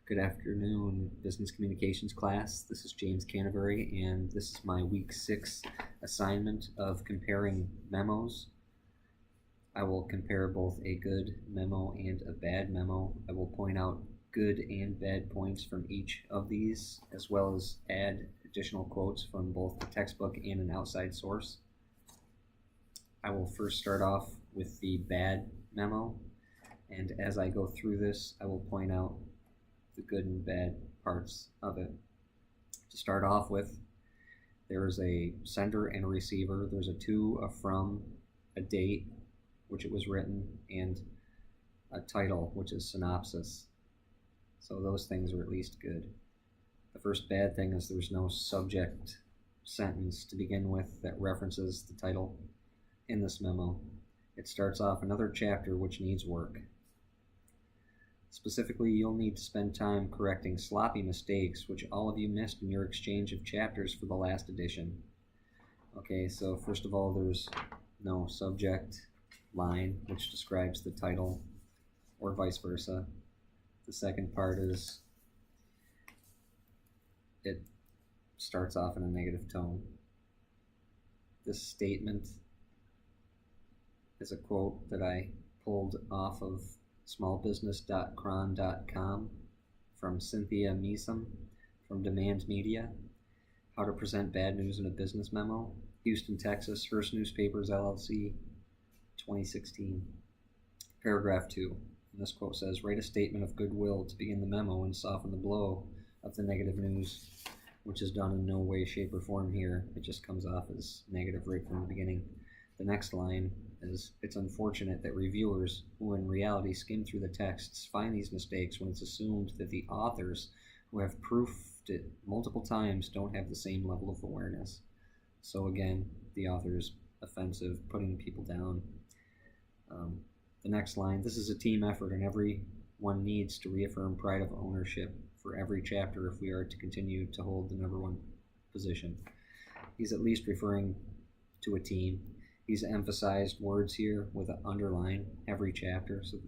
Good afternoon, business communications class. This is James Canterbury, and this is my week 6 assignment of comparing memos. I will compare both a good memo and a bad memo. I will point out good and bad points from each of these, as well as add additional quotes from both the textbook and an outside source. I will first start off with the bad memo, and as I go through this, I will point out the good and bad parts of it. To start off with, there is a sender and a receiver. There's a to, a from, a date, which it was written, and a title, which is synopsis. So those things are at least good. The first bad thing is there's no subject sentence to begin with that references the title in this memo. It starts off another chapter which needs work. Specifically, you'll need to spend time correcting sloppy mistakes which all of you missed in your exchange of chapters for the last edition. Okay, so first of all, there's no subject line which describes the title, or vice versa. The second part is it starts off in a negative tone. This statement is a quote that I pulled off of smallbusiness.cron.com from Cynthia Meeson from Demand Media. How to present bad news in a business memo. Houston, Texas, Hearst Newspapers, LLC, 2016. Paragraph 2. And this quote says, write a statement of goodwill to begin the memo and soften the blow of the negative news, which is done in no way, shape, or form here. It just comes off as negative right from the beginning. The next line is, it's unfortunate that reviewers, who in reality skim through the texts, find these mistakes when it's assumed that the authors, who have proofed it multiple times, don't have the same level of awareness. So again, the author's offensive, putting people down. The next line, this is a team effort and everyone needs to reaffirm pride of ownership for every chapter if we are to continue to hold the number one position. He's at least referring to a team. He's emphasized words here with an underline every chapter. So,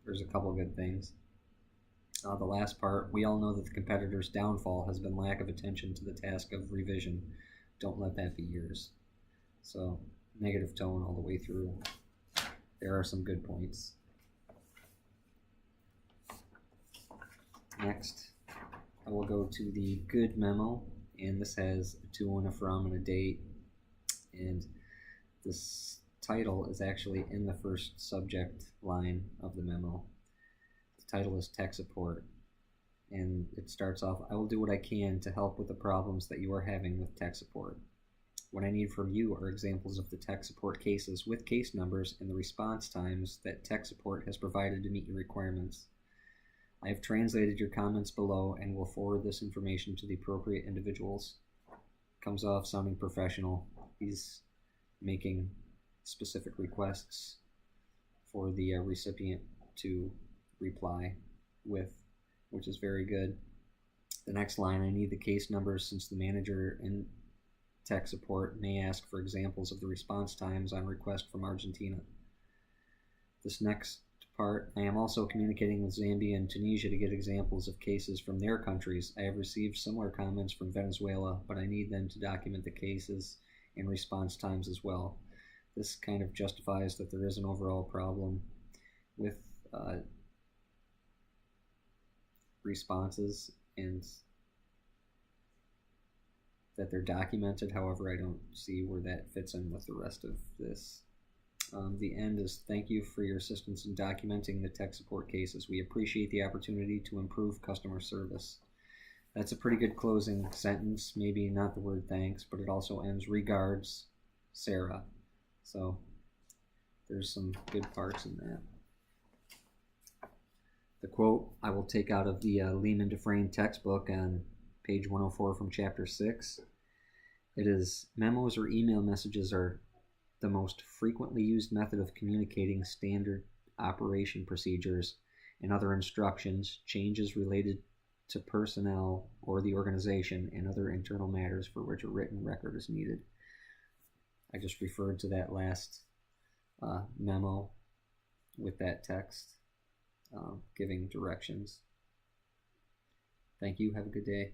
there's a couple of good things. The last part, we all know that the competitor's downfall has been lack of attention to the task of revision. Don't let that be yours. So, negative tone all the way through. There are some good points. Next, I will go to the good memo, and this has a to and a from and a date. And this title is actually in the first subject line of the memo. The title is Tech Support, and it starts off, I will do what I can to help with the problems that you are having with tech support. What I need from you are examples of the tech support cases with case numbers and the response times that tech support has provided to meet your requirements. I have translated your comments below and will forward this information to the appropriate individuals. Comes off sounding professional. He's making specific requests for the recipient to reply with, which is very good. The next line, I need the case numbers since the manager in tech support may ask for examples of the response times on request from Argentina. This next part, I am also communicating with Zambia and Tunisia to get examples of cases from their countries. I have received similar comments from Venezuela, but I need them to document the cases and response times as well. This kind of justifies that there is an overall problem with responses and that they're documented. However, I don't see where that fits in with the rest of this. The end is, thank you for your assistance in documenting the tech support cases. We appreciate the opportunity to improve customer service. That's a pretty good closing sentence. Maybe not the word thanks, but it also ends, regards, Sarah. So there's some good parts in that. The quote I will take out of the Lehman Dufresne textbook on page 104 from chapter 6. It is, memos or email messages are the most frequently used method of communicating standard operation procedures and other instructions, changes related to personnel or the organization, and other internal matters for which a written record is needed. I just referred to that last memo with that text giving directions. Thank you. Have a good day.